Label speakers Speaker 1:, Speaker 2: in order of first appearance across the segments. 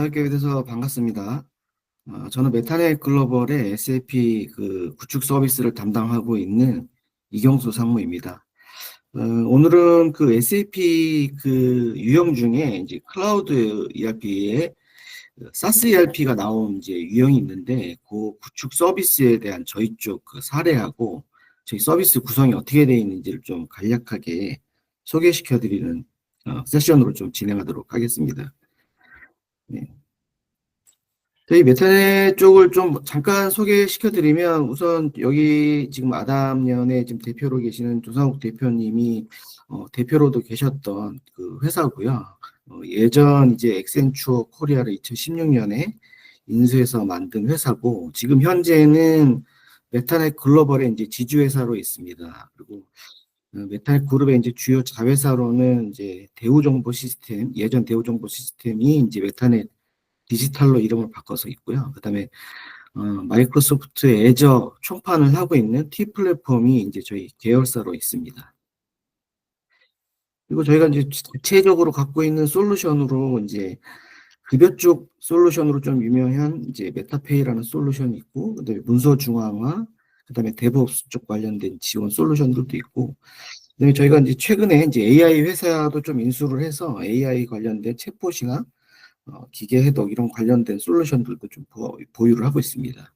Speaker 1: 만나뵙게 돼서 반갑습니다. 저는 메타넷 글로벌의 SAP 그 구축 서비스를 담당하고 있는 이경수 상무입니다. 오늘은 그 SAP 그 유형 중에 이제 클라우드 ERP에 사스 ERP가 나온 이제 유형이 있는데 그 구축 서비스에 대한 저희 쪽 그 사례하고 저희 서비스 구성이 어떻게 되어 있는지를 좀 간략하게 소개시켜드리는 세션으로 좀 진행하도록 하겠습니다. 네. 저희 메타넷 쪽을 좀 잠깐 소개시켜드리면 우선 여기 지금 아담년의 지금 대표로 계시는 조상욱 대표님이 대표로도 계셨던 그 회사고요. 예전 이제 엑센추어 코리아를 2016년에 인수해서 만든 회사고 지금 현재는 메타넷 글로벌의 이제 지주회사로 있습니다. 그리고 메타넷 그룹의 이제 주요 자회사로는 이제 대우정보 시스템, 예전 대우정보 시스템이 이제 메타넷 디지털로 이름을 바꿔서 있고요. 그다음에 마이크로소프트 애저 총판을 하고 있는 T 플랫폼이 이제 저희 계열사로 있습니다. 그리고 저희가 이제 대체적으로 갖고 있는 솔루션으로 이제 급여 쪽 솔루션으로 좀 유명한 이제 메타페이라는 솔루션이 있고, 그다음에 문서 중앙화, 그다음에 데브옵스 쪽 관련된 지원 솔루션들도 있고, 그다음에 저희가 이제 최근에 이제 AI 회사도 좀 인수를 해서 AI 관련된 챗봇이나 기계 해독 이런 관련된 솔루션들도 좀 보유를 하고 있습니다.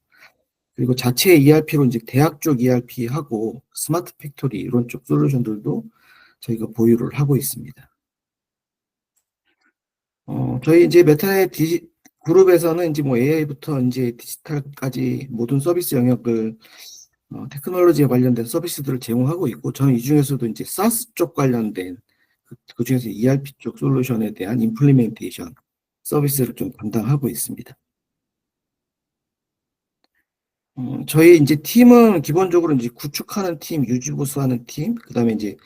Speaker 1: 그리고 자체 ERP로 이제 대학 쪽 ERP하고 스마트 팩토리 이런 쪽 솔루션들도 저희가 보유를 하고 있습니다. 저희 이제 메타넷 그룹에서는 이제 뭐 AI부터 이제 디지털까지 모든 서비스 영역을 테크놀로지에 관련된 서비스들을 제공하고 있고, 저는 이 중에서도 이제 사스 쪽 관련된 그 중에서 ERP 쪽 솔루션에 대한 임플리멘테이션 서비스를 좀 담당하고 있습니다. 저희 이제 팀은 기본적으로 이제 구축하는 팀, 유지보수하는 팀, 그다음에 이제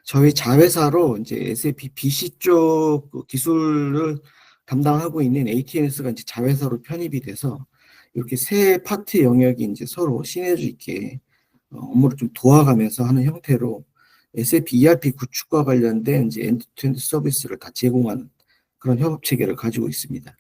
Speaker 1: 저희 자회사로 이제 SAP BC 쪽그 기술을 담당하고 있는 ATNS가 이제 자회사로 편입이 돼서 이렇게 세 파트 영역이 이제 서로 시너지 있게 업무를 좀 도와가면서 하는 형태로 SAP ERP 구축과 관련된 이제 엔드투엔드 서비스를 다 제공하는 그런 협업 체계를 가지고 있습니다.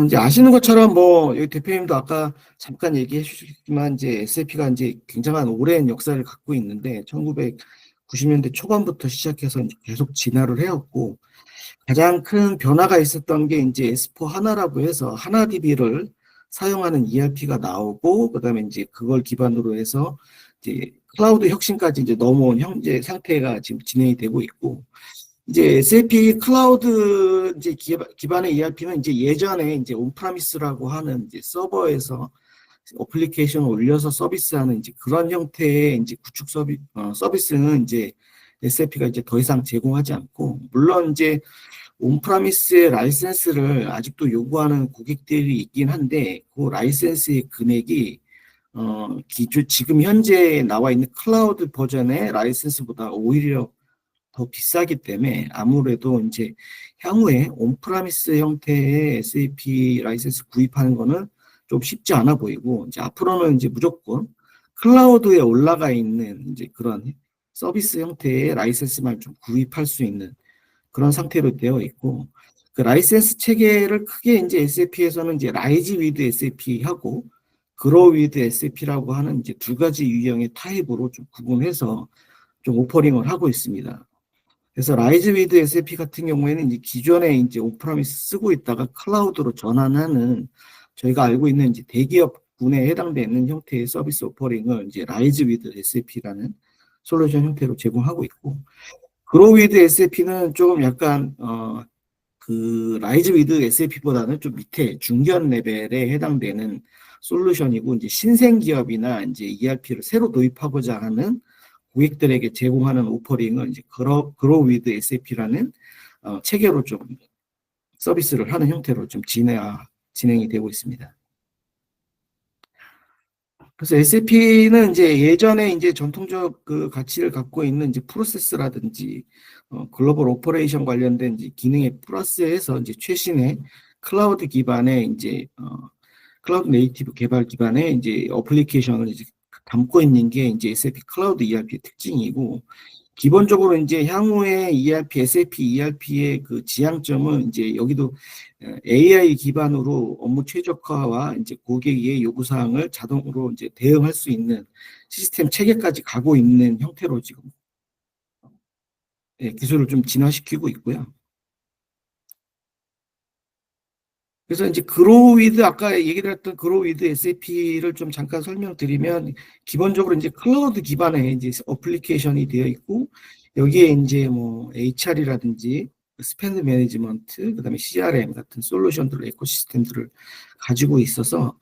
Speaker 1: 이제 아시는 것처럼 뭐, 여기 대표님도 아까 잠깐 얘기해 주셨지만, 이제 SAP가 이제 굉장한 오랜 역사를 갖고 있는데, 1990년대 초반부터 시작해서 이제 계속 진화를 해왔고, 가장 큰 변화가 있었던 게 이제 S4 하나라고 해서 하나DB를 사용하는 ERP가 나오고, 그 다음에 이제 그걸 기반으로 해서 이제 클라우드 혁신까지 이제 넘어온 현재 상태가 지금 진행이 되고 있고, 이제 SAP 클라우드 이제 기반의 ERP는 이제 예전에 이제 온프라미스라고 하는 이제 서버에서 어플리케이션을 올려서 서비스하는 이제 그런 형태의 이제 구축 서비스는 이제 SAP가 이제 더 이상 제공하지 않고, 물론 이제 온프라미스의 라이센스를 아직도 요구하는 고객들이 있긴 한데, 그 라이센스의 금액이 지금 현재 나와 있는 클라우드 버전의 라이센스보다 오히려 더 비싸기 때문에 아무래도 이제 향후에 온프라미스 형태의 SAP 라이센스 구입하는 거는 좀 쉽지 않아 보이고, 이제 앞으로는 이제 무조건 클라우드에 올라가 있는 이제 그런 서비스 형태의 라이센스만 좀 구입할 수 있는 그런 상태로 되어 있고, 그 라이센스 체계를 크게 이제 SAP에서는 이제 라이즈 위드 SAP하고 그로우 위드 SAP라고 하는 이제 두 가지 유형의 타입으로 좀 구분해서 좀 오퍼링을 하고 있습니다. 그래서 라이즈 위드 SAP 같은 경우에는 이제 기존에 이제 온프라미스 쓰고 있다가 클라우드로 전환하는 저희가 알고 있는 이제 대기업군에 해당되는 형태의 서비스 오퍼링을 이제 라이즈 위드 SAP라는 솔루션 형태로 제공하고 있고, 그로 위드 SAP는 조금 약간 그 라이즈 위드 SAP보다는 좀 밑에 중견 레벨에 해당되는 솔루션이고, 이제 신생 기업이나 이제 ERP를 새로 도입하고자 하는 고객들에게 제공하는 오퍼링을 이제 그로 위드 SAP라는 체계로 좀 서비스를 하는 형태로 좀 진행이 되고 있습니다. 그래서 SAP는 이제 예전에 이제 전통적 그 가치를 갖고 있는 이제 프로세스라든지 글로벌 오퍼레이션 관련된 이제 기능에 플러스해서 이제 최신의 클라우드 기반의 이제 클라우드 네이티브 개발 기반의 이제 어플리케이션을 이제 담고 있는 게 이제 SAP 클라우드 ERP의 특징이고, 기본적으로 이제 향후에 ERP, SAP ERP의 그 지향점은 이제 여기도 AI 기반으로 업무 최적화와 이제 고객의 요구사항을 자동으로 이제 대응할 수 있는 시스템 체계까지 가고 있는 형태로 지금 기술을 좀 진화시키고 있고요. 그래서 이제 그로위드 아까 얘기 드렸던 그로위드 SAP를 좀 잠깐 설명드리면 기본적으로 이제 클라우드 기반의 이제 어플리케이션이 되어 있고 여기에 이제 뭐 HR이라든지 스펜드 매니지먼트 그다음에 CRM 같은 솔루션들 에코시스템들을 가지고 있어서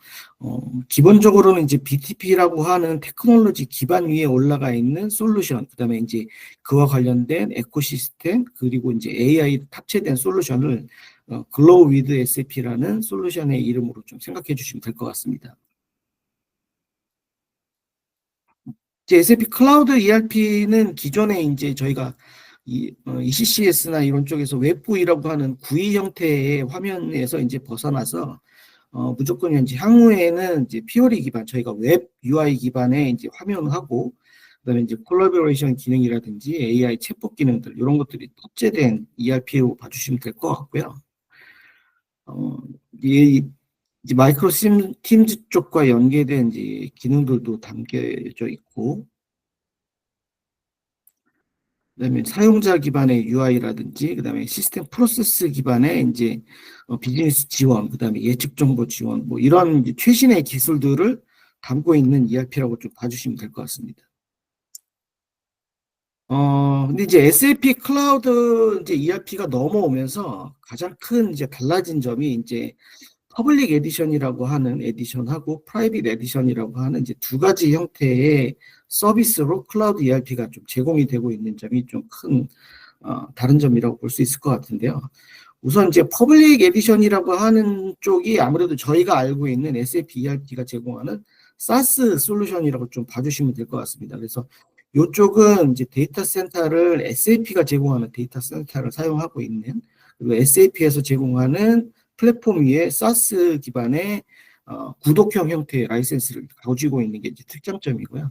Speaker 1: 기본적으로는 이제 BTP라고 하는 테크놀로지 기반 위에 올라가 있는 솔루션 그다음에 이제 그와 관련된 에코시스템 그리고 이제 AI 탑재된 솔루션을 글로우 위드 SAP라는 솔루션의 이름으로 좀 생각해 주시면 될 것 같습니다. 이제 SAP 클라우드 ERP는 기존에 이제 저희가 ECCS나 이런 쪽에서 웹구이라고 하는 구이 형태의 화면에서 이제 벗어나서 무조건 이제 향후에는 이제 피오리 기반 저희가 웹 UI 기반의 이제 화면하고 그다음에 이제 콜라보레이션 기능이라든지 AI 챗봇 기능들 이런 것들이 탑재된 ERP로 봐주시면 될 것 같고요. 어, 이 이제 팀즈 쪽과 연계된 이제 기능들도 담겨져 있고, 그다음에 사용자 기반의 UI라든지, 그다음에 시스템 프로세스 기반의 이제 비즈니스 지원, 그다음에 예측 정보 지원, 뭐 이런 이제 최신의 기술들을 담고 있는 ERP라고 좀 봐주시면 될 것 같습니다. 근데 이제 SAP 클라우드 이제 ERP가 넘어오면서 가장 큰 이제 달라진 점이 이제 퍼블릭 에디션이라고 하는 에디션하고 프라이빗 에디션이라고 하는 이제 두 가지 형태의 서비스로 클라우드 ERP가 좀 제공이 되고 있는 점이 좀 큰 다른 점이라고 볼 수 있을 것 같은데요. 우선 이제 퍼블릭 에디션이라고 하는 쪽이 아무래도 저희가 알고 있는 SAP ERP가 제공하는 사스 솔루션이라고 좀 봐주시면 될 것 같습니다. 그래서 이쪽은 이제 데이터 센터를 SAP가 제공하는 데이터 센터를 사용하고 있는 그리고 SAP에서 제공하는 플랫폼 위에 사스 기반의 구독형 형태의 라이센스를 가지고 있는 게 이제 특장점이고요.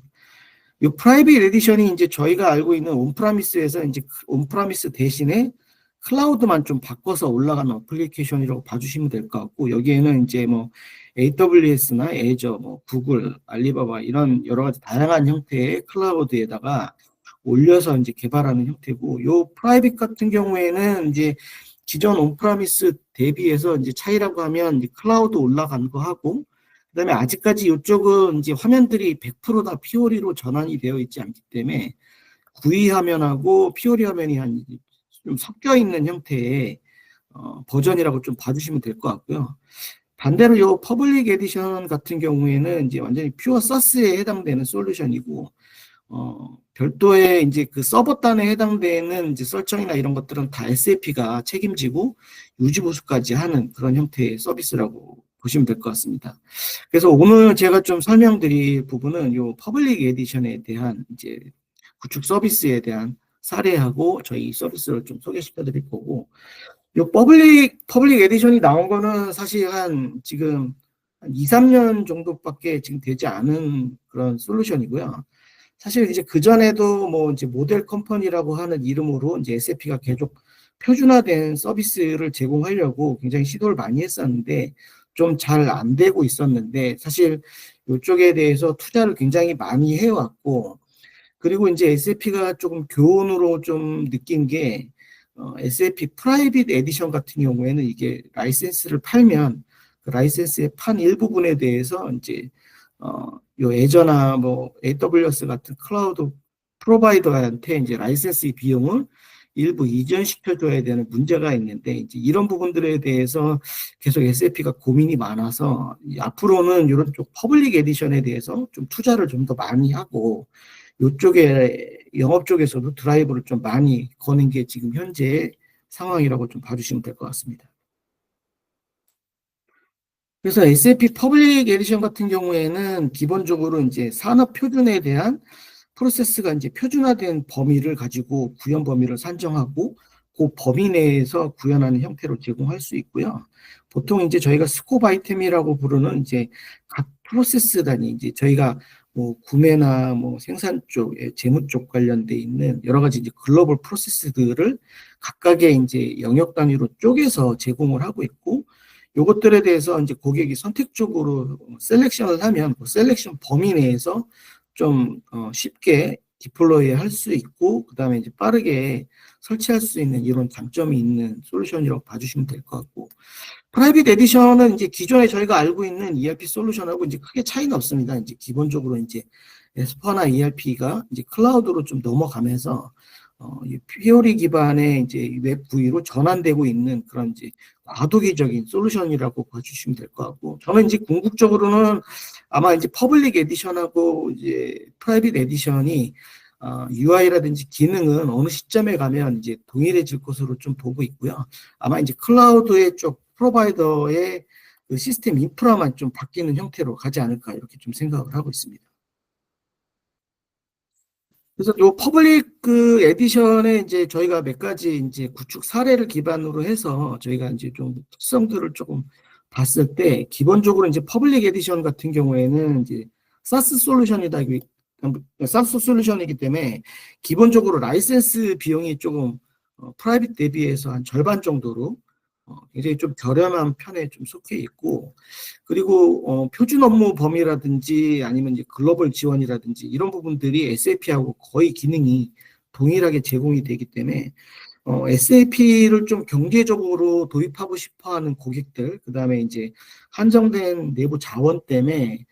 Speaker 1: 이 프라이빗 에디션이 이제 저희가 알고 있는 온프라미스에서 이제 온프라미스 대신에 클라우드만 좀 바꿔서 올라가는 어플리케이션이라고 봐주시면 될 것 같고 여기에는 이제 뭐 AWS나 애저, 뭐 구글, 알리바바 이런 여러 가지 다양한 형태의 클라우드에다가 올려서 이제 개발하는 형태고 요 프라이빗 같은 경우에는 이제 기존 온프라미스 대비해서 이제 차이라고 하면 이제 클라우드 올라간 거 하고 그다음에 아직까지 이쪽은 이제 화면들이 100%다 피오리로 전환이 되어 있지 않기 때문에 구이 화면하고 피오리 화면이 한 좀 섞여 있는 형태의 버전이라고 좀 봐주시면 될 것 같고요. 반대로 이 퍼블릭 에디션 같은 경우에는 이제 완전히 퓨어 서스에 해당되는 솔루션이고 별도의 이제 그 서버단에 해당되는 이제 설정이나 이런 것들은 다 SAP가 책임지고 유지 보수까지 하는 그런 형태의 서비스라고 보시면 될 것 같습니다. 그래서 오늘 제가 좀 설명드릴 부분은 요 퍼블릭 에디션에 대한 이제 구축 서비스에 대한 사례하고 저희 서비스를 좀 소개시켜 드릴 거고 요 퍼블릭 에디션이 나온 거는 사실 지금 한 2, 3년 정도밖에 지금 되지 않은 그런 솔루션이고요. 사실 이제 그전에도 뭐 이제 모델 컴퍼니라고 하는 이름으로 이제 SAP가 계속 표준화된 서비스를 제공하려고 굉장히 시도를 많이 했었는데 좀 잘 안 되고 있었는데 사실 이쪽에 대해서 투자를 굉장히 많이 해왔고 그리고 이제 SAP가 조금 교훈으로 좀 느낀 게 SAP 프라이빗 에디션 같은 경우에는 이게 라이센스를 팔면 그 라이센스의 판 일부분에 대해서 이제 요 애저나 뭐 AWS 같은 클라우드 프로바이더한테 이제 라이센스 비용을 일부 이전시켜줘야 되는 문제가 있는데 이제 이런 부분들에 대해서 계속 SAP가 고민이 많아서 앞으로는 이런 쪽 퍼블릭 에디션에 대해서 좀 투자를 좀 더 많이 하고 이쪽에 영업 쪽에서도 드라이브를 좀 많이 거는 게 지금 현재 상황이라고 좀 봐주시면 될 것 같습니다. 그래서 SAP 퍼블릭 에디션 같은 경우에는 기본적으로 이제 산업 표준에 대한 프로세스가 이제 표준화된 범위를 가지고 구현 범위를 산정하고 그 범위 내에서 구현하는 형태로 제공할 수 있고요. 보통 이제 저희가 스코프 아이템이라고 부르는 이제 각 프로세스 단위 이제 저희가 뭐 구매나 뭐 생산 쪽, 재무 쪽 관련돼 있는 여러 가지 이제 글로벌 프로세스들을 각각의 이제 영역 단위로 쪼개서 제공을 하고 있고, 요것들에 대해서 이제 고객이 선택적으로 셀렉션을 하면 그 셀렉션 범위 내에서 좀 쉽게 디플로이 할 수 있고, 그다음에 이제 빠르게 설치할 수 있는 이런 장점이 있는 솔루션이라고 봐주시면 될 것 같고, 프라이빗 에디션은 이제 기존에 저희가 알고 있는 ERP 솔루션하고 이제 크게 차이는 없습니다. 이제 기본적으로 이제 에스퍼나 ERP가 이제 클라우드로 좀 넘어가면서 이 피오리 기반의 이제 웹 구이로 전환되고 있는 그런 이제 과도기적인 솔루션이라고 봐주시면 될 것 같고, 저는 이제 궁극적으로는 아마 이제 퍼블릭 에디션하고 이제 프라이빗 에디션이 UI라든지 기능은 어느 시점에 가면 이제 동일해질 것으로 좀 보고 있고요. 아마 이제 클라우드의 쪽 프로바이더의 그 시스템 인프라만 좀 바뀌는 형태로 가지 않을까 이렇게 좀 생각을 하고 있습니다. 그래서 요 퍼블릭 그 에디션에 이제 저희가 몇 가지 이제 구축 사례를 기반으로 해서 저희가 이제 좀 특성들을 조금 봤을 때, 기본적으로 이제 퍼블릭 에디션 같은 경우에는 이제 사스 솔루션이다, 사스 솔루션이기 때문에 기본적으로 라이센스 비용이 조금 프라이빗 대비해서 한 절반 정도로 굉장히 좀 저렴한 편에 좀 속해 있고, 그리고 표준 업무 범위라든지 아니면 이제 글로벌 지원이라든지 이런 부분들이 SAP하고 거의 기능이 동일하게 제공이 되기 때문에 SAP를 좀 경제적으로 도입하고 싶어하는 고객들, 그다음에 이제 한정된 내부 자원 때문에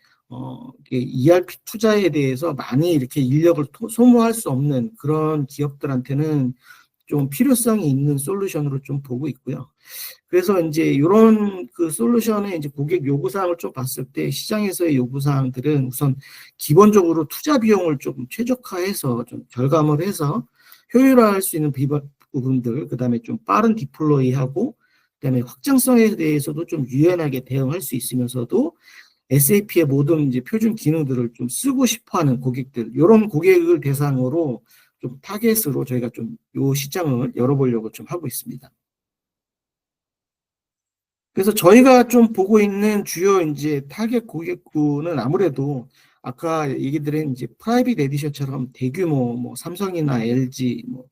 Speaker 1: ERP 투자에 대해서 많이 이렇게 인력을 소모할 수 없는 그런 기업들한테는 좀 필요성이 있는 솔루션으로 좀 보고 있고요. 그래서 이제 이런 그 솔루션의 이제 고객 요구사항을 좀 봤을 때, 시장에서의 요구사항들은 우선 기본적으로 투자 비용을 좀 최적화해서 좀 절감을 해서 효율화할 수 있는 부분들, 그다음에 좀 빠른 디플로이하고, 그다음에 확장성에 대해서도 좀 유연하게 대응할 수 있으면서도 SAP의 모든 이제 표준 기능들을 좀 쓰고 싶어하는 고객들, 이런 고객을 대상으로 좀 타겟으로 저희가 좀 요 시장을 열어보려고 좀 하고 있습니다. 그래서 저희가 좀 보고 있는 주요 이제 타겟 고객군은 아무래도 아까 얘기 드린 이제 프라이빗 에디션처럼 대규모 뭐 삼성이나 LG 뭐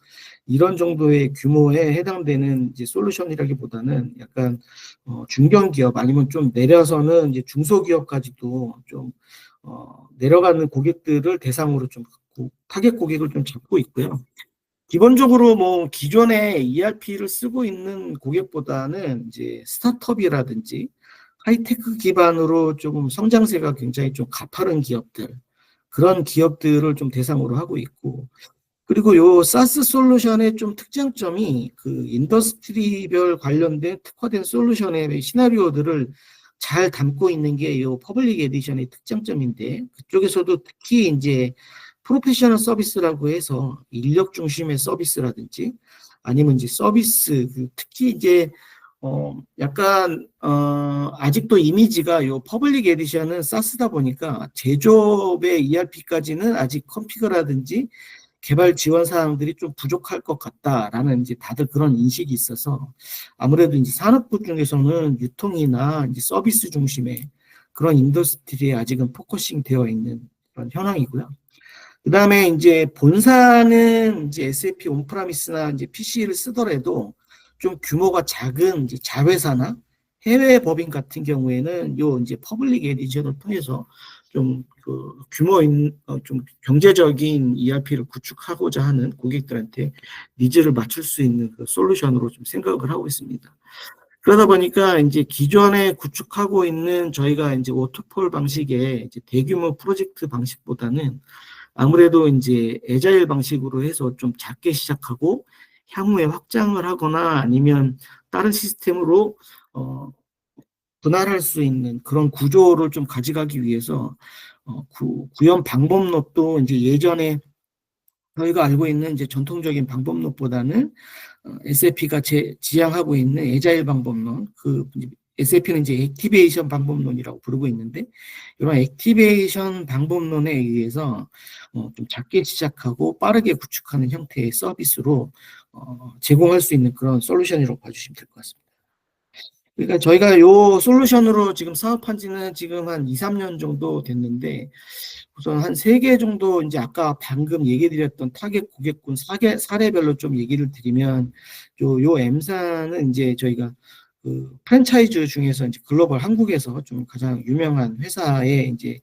Speaker 1: 이런 정도의 규모에 해당되는 이제 솔루션이라기보다는 약간 중견기업 아니면 좀 내려서는 이제 중소기업까지도 좀 내려가는 고객들을 대상으로 좀 타겟 고객을 좀 잡고 있고요. 기본적으로 뭐 기존에 ERP를 쓰고 있는 고객보다는 이제 스타트업이라든지 하이테크 기반으로 조금 성장세가 굉장히 좀 가파른 기업들, 그런 기업들을 좀 대상으로 하고 있고, 그리고 요 사스 솔루션의 좀 특장점이 그 인더스트리별 관련된 특화된 솔루션의 시나리오들을 잘 담고 있는 게 요 퍼블릭 에디션의 특장점인데, 그쪽에서도 특히 이제 프로페셔널 서비스라고 해서 인력 중심의 서비스라든지 아니면 이제 서비스, 특히 이제 약간 아직도 이미지가 요 퍼블릭 에디션은 사스다 보니까 제조업의 ERP까지는 아직 컨피그라든지 개발 지원 사항들이 좀 부족할 것 같다라는 이제 다들 그런 인식이 있어서, 아무래도 이제 산업부 중에서는 유통이나 이제 서비스 중심의 그런 인더스트리에 아직은 포커싱 되어 있는 그런 현황이고요. 그 다음에 이제 본사는 이제 SAP 온프라미스나 이제 PC를 쓰더라도 좀 규모가 작은 이제 자회사나 해외 법인 같은 경우에는 요 이제 퍼블릭 에디션을 통해서 좀 그 규모 좀 경제적인 ERP를 구축하고자 하는 고객들한테 니즈를 맞출 수 있는 그 솔루션으로 좀 생각을 하고 있습니다. 그러다 보니까 이제 기존에 구축하고 있는 저희가 이제 워터폴 방식의 이제 대규모 프로젝트 방식보다는 아무래도 이제 애자일 방식으로 해서 좀 작게 시작하고 향후에 확장을 하거나 아니면 다른 시스템으로 분할할 수 있는 그런 구조를 좀 가져가기 위해서 구현 방법론도 이제 예전에 저희가 알고 있는 이제 전통적인 방법론보다는 SAP가 지향하고 있는 애자일 방법론, 그 SAP는 이제 액티베이션 방법론이라고 부르고 있는데, 이런 액티베이션 방법론에 의해서 좀 작게 시작하고 빠르게 구축하는 형태의 서비스로 제공할 수 있는 그런 솔루션이라고 봐주시면 될 것 같습니다. 그러니까 저희가 요 솔루션으로 지금 사업한 지는 지금 한 2, 3년 정도 됐는데, 우선 한 3개 정도 이제 아까 방금 얘기 드렸던 타겟 고객군 사례별로 좀 얘기를 드리면, 요 M사는 이제 저희가 그 프랜차이즈 중에서 이제 글로벌 한국에서 좀 가장 유명한 회사의 이제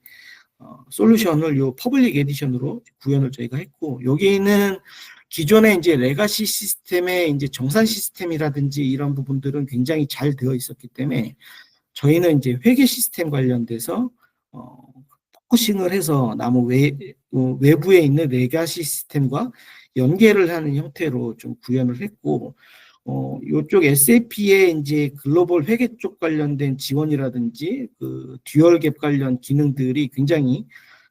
Speaker 1: 솔루션을 요 퍼블릭 에디션으로 구현을 저희가 했고, 여기는 기존의 이제 레가시 시스템의 이제 정산 시스템이라든지 이런 부분들은 굉장히 잘 되어 있었기 때문에 저희는 이제 회계 시스템 관련돼서 포커싱을 해서 외부에 있는 레가시 시스템과 연계를 하는 형태로 좀 구현을 했고, 요쪽 SAP의 이제 글로벌 회계 쪽 관련된 지원이라든지 그 듀얼 갭 관련 기능들이 굉장히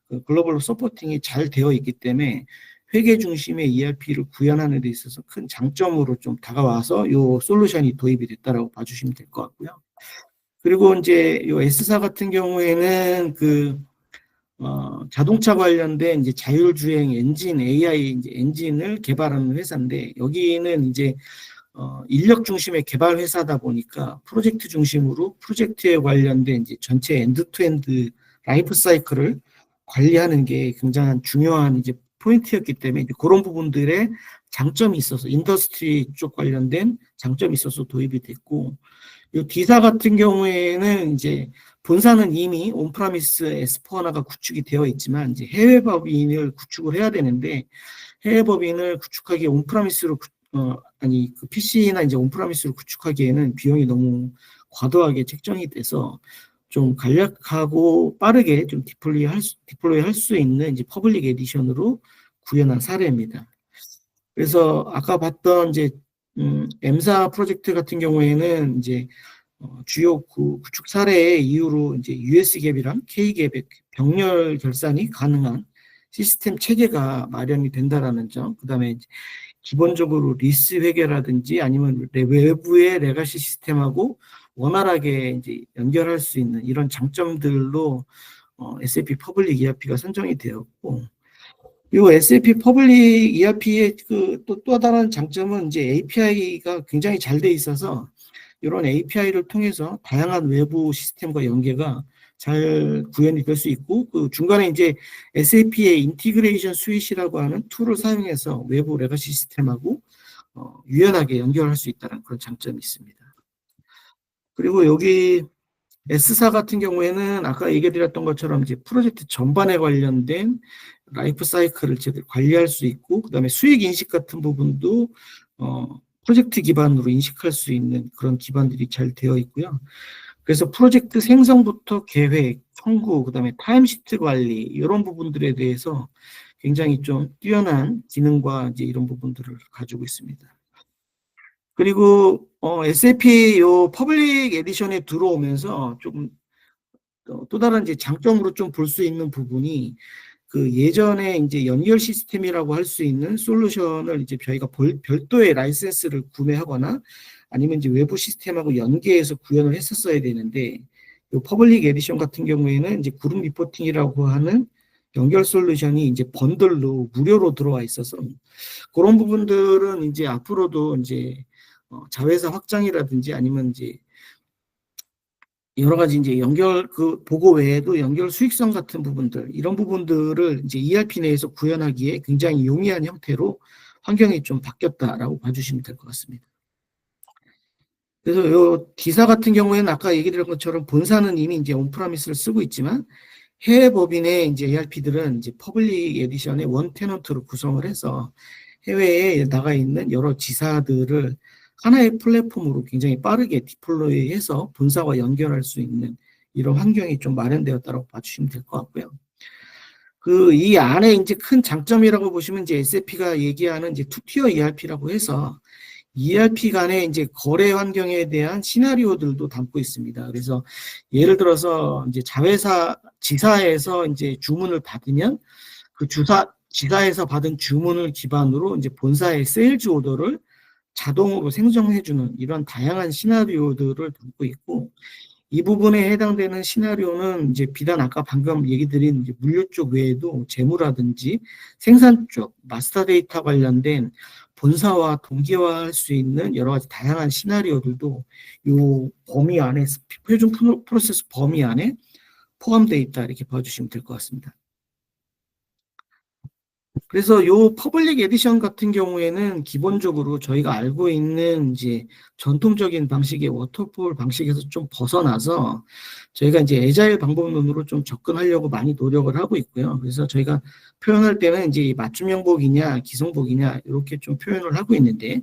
Speaker 1: 그 글로벌 서포팅이 잘 되어 있기 때문에 회계 중심의 ERP를 구현하는 데 있어서 큰 장점으로 좀 다가와서 요 솔루션이 도입이 됐다라고 봐주시면 될 것 같고요. 그리고 이제 요 S사 같은 경우에는 그 자동차 관련된 이제 자율주행 엔진, AI 이제 엔진을 개발하는 회사인데, 여기는 이제 인력 중심의 개발 회사다 보니까 프로젝트 중심으로 프로젝트에 관련된 이제 전체 엔드투엔드 라이프 사이클을 관리하는 게 굉장히 중요한 이제 포인트였기 때문에 이제 그런 부분들의 장점이 있어서 인더스트리 쪽 관련된 장점이 있어서 도입이 됐고, 이 D사 같은 경우에는 이제 본사는 이미 온프라미스 S4하나가 구축이 되어 있지만 이제 해외 법인을 구축을 해야 되는데, 해외 법인을 구축하기에 온프라미스로 그 PC나 이제 온프라미스로 구축하기에는 비용이 너무 과도하게 책정이 돼서 좀 간략하고 빠르게 좀 디플로이 할 수 있는 이제 퍼블릭 에디션으로 구현한 사례입니다. 그래서 아까 봤던 이제 M사 프로젝트 같은 경우에는 이제 주요 구축 사례의 이유로 이제 US 갭이랑 K 갭의 병렬 결산이 가능한 시스템 체계가 마련이 된다라는 점, 그다음에 기본적으로 리스 회계라든지 아니면 외부의 레가시 시스템하고 원활하게 이제 연결할 수 있는 이런 장점들로 SAP 퍼블릭 ERP가 선정이 되었고, 이 SAP 퍼블릭 ERP의 또 다른 장점은 이제 API가 굉장히 잘 돼 있어서 이런 API를 통해서 다양한 외부 시스템과 연계가 잘 구현이 될 수 있고, 그 중간에 이제 SAP의 인티그레이션 스윗이라고 하는 툴을 사용해서 외부 레가시 시스템하고 유연하게 연결할 수 있다는 그런 장점이 있습니다. 그리고 여기 S사 같은 경우에는 아까 얘기 드렸던 것처럼 이제 프로젝트 전반에 관련된 라이프 사이클을 제대로 관리할 수 있고, 그다음에 수익 인식 같은 부분도 프로젝트 기반으로 인식할 수 있는 그런 기반들이 잘 되어 있고요. 그래서 프로젝트 생성부터 계획, 청구, 그다음에 타임시트 관리 이런 부분들에 대해서 굉장히 좀 뛰어난 기능과 이제 이런 부분들을 가지고 있습니다. 그리고 SAP 요 퍼블릭 에디션에 들어오면서 조금 또 다른 이제 장점으로 좀 볼 수 있는 부분이, 그 예전에 이제 연결 시스템이라고 할 수 있는 솔루션을 이제 저희가 별도의 라이센스를 구매하거나 아니면 이제 외부 시스템하고 연계해서 구현을 했었어야 되는데, 이 퍼블릭 에디션 같은 경우에는 이제 그룹 리포팅이라고 하는 연결 솔루션이 이제 번들로 무료로 들어와 있어서 그런 부분들은 이제 앞으로도 이제 자회사 확장이라든지 아니면 이제 여러 가지 이제 연결 그 보고 외에도 연결 수익성 같은 부분들, 이런 부분들을 이제 ERP 내에서 구현하기에 굉장히 용이한 형태로 환경이 좀 바뀌었다라고 봐주시면 될 것 같습니다. 그래서 요 D사 같은 경우에는 아까 얘기 드린 것처럼 본사는 이미 이제 온프라미스를 쓰고 있지만 해외 법인의 이제 ERP들은 이제 퍼블릭 에디션의 원 테넌트로 구성을 해서 해외에 나가 있는 여러 지사들을 하나의 플랫폼으로 굉장히 빠르게 디플로이해서 본사와 연결할 수 있는 이런 환경이 좀 마련되었다고 봐주시면 될 것 같고요. 그 이 안에 이제 큰 장점이라고 보시면 이제 SAP가 얘기하는 이제 투티어 ERP라고 해서 ERP 간의 이제 거래 환경에 대한 시나리오들도 담고 있습니다. 그래서 예를 들어서 이제 지사에서 이제 주문을 받으면 그 지사에서 받은 주문을 기반으로 이제 본사의 세일즈 오더를 자동으로 생성해주는 이런 다양한 시나리오들을 담고 있고, 이 부분에 해당되는 시나리오는 이제 비단 아까 방금 얘기 드린 물류 쪽 외에도 재무라든지 생산 쪽, 마스터 데이터 관련된 본사와 동기화할 수 있는 여러 가지 다양한 시나리오들도 이 범위 안에, 표준 프로세스 범위 안에 포함되어 있다, 이렇게 봐주시면 될 것 같습니다. 그래서 요 퍼블릭 에디션 같은 경우에는 기본적으로 저희가 알고 있는 이제 전통적인 방식의 워터폴 방식에서 좀 벗어나서 저희가 이제 애자일 방법론으로 좀 접근하려고 많이 노력을 하고 있고요. 그래서 저희가 표현할 때는 이제 맞춤 형복이냐 기성복이냐 이렇게 좀 표현을 하고 있는데,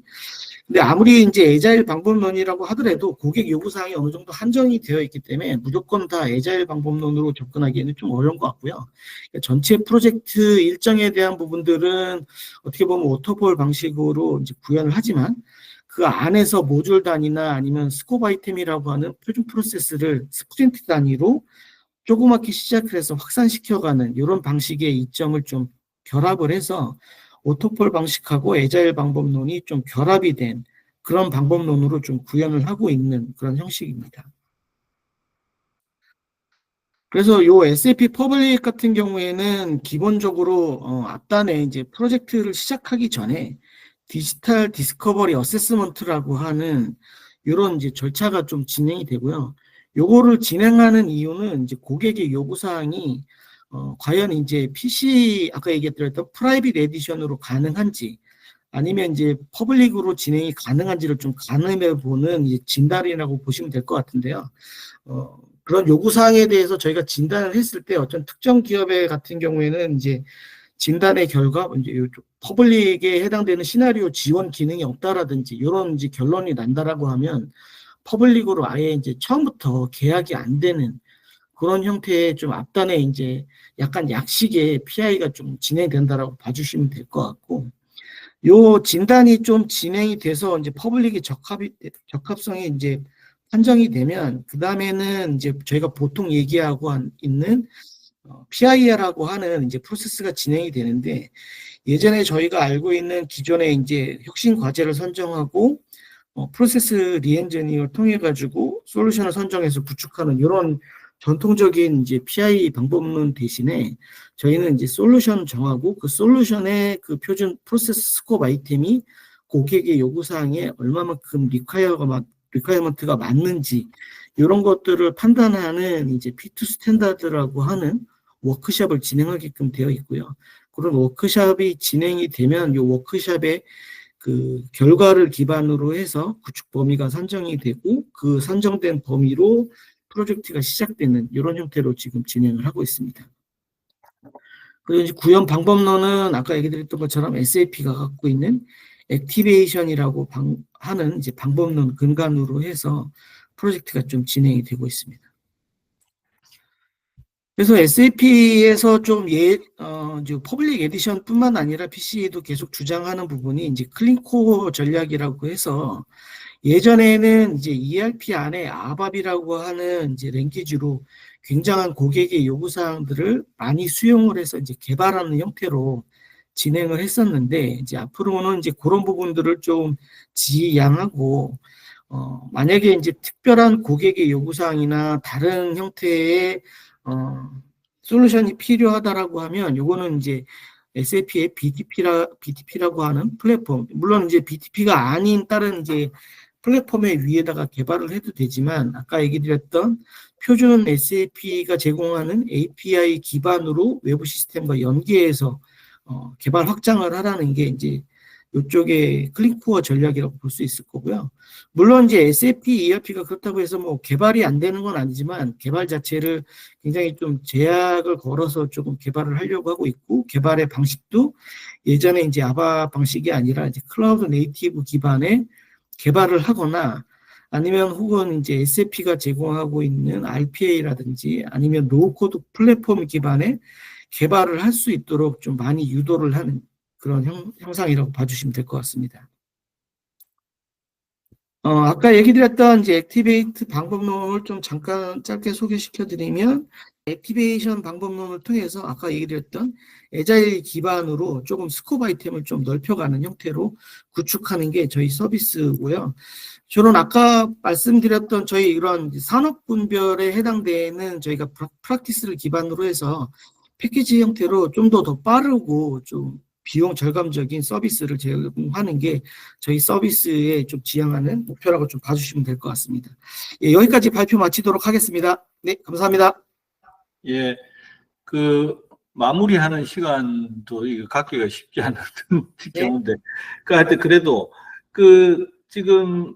Speaker 1: 근데 아무리 이제 애자일 방법론이라고 하더라도 고객 요구사항이 어느 정도 한정이 되어 있기 때문에 무조건 다 애자일 방법론으로 접근하기에는 좀 어려운 것 같고요. 그러니까 전체 프로젝트 일정에 대한 부분들은 어떻게 보면 워터폴 방식으로 이제 구현을 하지만 그 안에서 모듈 단위나 아니면 스코프 아이템이라고 하는 표준 프로세스를 스프린트 단위로 조그맣게 시작을 해서 확산시켜가는 이런 방식의 이점을 좀 결합을 해서 워터폴 방식하고 애자일 방법론이 좀 결합이 된 그런 방법론으로 좀 구현을 하고 있는 그런 형식입니다. 그래서 요 SAP 퍼블릭 같은 경우에는 기본적으로 앞단에 이제 프로젝트를 시작하기 전에 디지털 디스커버리 어세스먼트라고 하는 이런 이제 절차가 좀 진행이 되고요. 요거를 진행하는 이유는 이제 고객의 요구사항이 과연 이제 PC 아까 얘기했던 프라이빗 에디션으로 가능한지 아니면 이제 퍼블릭으로 진행이 가능한지를 좀 가늠해 보는 이제 진단이라고 보시면 될 것 같은데요. 그런 요구사항에 대해서 저희가 진단을 했을 때 어떤 특정 기업의 같은 경우에는 이제 진단의 결과 이제 퍼블릭에 해당되는 시나리오 지원 기능이 없다라든지 이런 이제 결론이 난다라고 하면 퍼블릭으로 아예 이제 처음부터 계약이 안 되는 그런 형태의 좀 앞단에 이제 약간 약식의 PI가 좀 진행된다라고 봐주시면 될 것 같고, 요 진단이 좀 진행이 돼서 이제 퍼블릭이 적합성이 이제 판정이 되면 그 다음에는 이제 저희가 보통 얘기하고 있는 PIR라고 하는 이제 프로세스가 진행이 되는데, 예전에 저희가 알고 있는 기존의 이제 혁신 과제를 선정하고 프로세스 리엔지니어를 통해 가지고 솔루션을 선정해서 구축하는 이런 전통적인 이제 PI 방법론 대신에 저희는 이제 솔루션 정하고 그 솔루션의 그 표준 프로세스 스코프 아이템이 고객의 요구사항에 얼마만큼 리퀘어먼트가 맞는지 이런 것들을 판단하는 이제 P2 스탠다드라고 하는 워크숍을 진행하게끔 되어 있고요. 그런 워크숍이 진행이 되면 이 워크숍의 그 결과를 기반으로 해서 구축 범위가 선정이 되고 그 선정된 범위로 프로젝트가 시작되는 이런 형태로 지금 진행을 하고 있습니다. 그리고 이제 구현 방법론은 아까 얘기 드렸던 것처럼 SAP가 갖고 있는 액티베이션이라고 하는 이제 방법론 근간으로 해서 프로젝트가 좀 진행이 되고 있습니다. 그래서 SAP에서 좀 이제 퍼블릭 에디션뿐만 아니라 PC도 계속 주장하는 부분이 이제 클린코어 전략이라고 해서 예전에는 이제 ERP 안에 아밥이라고 하는 이제 랭귀지로 굉장한 고객의 요구사항들을 많이 수용을 해서 이제 개발하는 형태로 진행을 했었는데, 이제 앞으로는 이제 그런 부분들을 좀 지양하고, 만약에 이제 특별한 고객의 요구사항이나 다른 형태의, 솔루션이 필요하다라고 하면, 요거는 이제 SAP의 BTP라고 하는 플랫폼, 물론 이제 BTP가 아닌 다른 이제 플랫폼의 위에다가 개발을 해도 되지만, 아까 얘기 드렸던 표준 SAP가 제공하는 API 기반으로 외부 시스템과 연계해서 개발 확장을 하라는 게 이제 이쪽에 클린코어 전략이라고 볼 수 있을 거고요. 물론 이제 SAP ERP가 그렇다고 해서 뭐 개발이 안 되는 건 아니지만 개발 자체를 굉장히 좀 제약을 걸어서 조금 개발을 하려고 하고 있고, 개발의 방식도 예전에 이제 아바 방식이 아니라 이제 클라우드 네이티브 기반의 개발을 하거나 아니면 혹은 이제 SAP가 제공하고 있는 RPA라든지 아니면 노코드 플랫폼 기반의 개발을 할 수 있도록 좀 많이 유도를 하는 그런 형상이라고 봐주시면 될 것 같습니다. 아까 얘기 드렸던 이제 액티베이트 방법론을 좀 잠깐 짧게 소개시켜 드리면, 액티베이션 방법론을 통해서 아까 얘기 드렸던 애자일 기반으로 조금 스코프 아이템을 좀 넓혀가는 형태로 구축하는 게 저희 서비스고요. 저는 아까 말씀드렸던 저희 이런 산업 분별에 해당되는 저희가 프랙티스를 기반으로 해서 패키지 형태로 좀 더 빠르고 좀 비용 절감적인 서비스를 제공하는 게 저희 서비스에 좀 지향하는 목표라고 좀 봐주시면 될 것 같습니다. 예, 여기까지 발표 마치도록 하겠습니다. 네, 감사합니다.
Speaker 2: 예, 그 마무리하는 시간도 이거 갖기가 쉽지 않은 경우인데, 그 하여튼 그래도 그 지금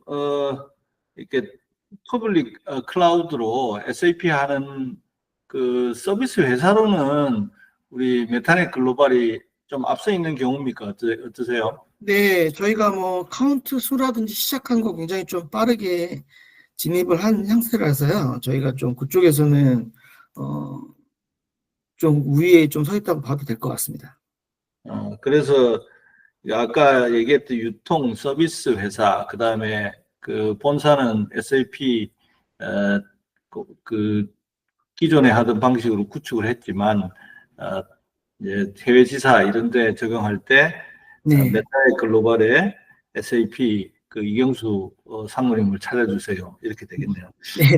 Speaker 2: 이렇게 퍼블릭 클라우드로 SAP 하는 그 서비스 회사로는 우리 메타넷 글로벌이 좀 앞서 있는 경우입니까? 어떠세요?
Speaker 1: 네, 저희가 뭐 카운트 수라든지 시작한 거 굉장히 좀 빠르게 진입을 한 형태라서요. 저희가 좀 그쪽에서는 좀 우위에 좀 서 있다고 봐도 될 것 같습니다.
Speaker 2: 그래서 아까 얘기했던 유통 서비스 회사, 그 다음에 그 본사는 SAP 그 기존에 하던 방식으로 구축을 했지만 이제 해외 지사 이런 데 적용할 때
Speaker 1: 네.
Speaker 2: 메타의 글로벌에 SAP 그 이경수 상무님을 찾아주세요. 이렇게 되겠네요.
Speaker 1: 네.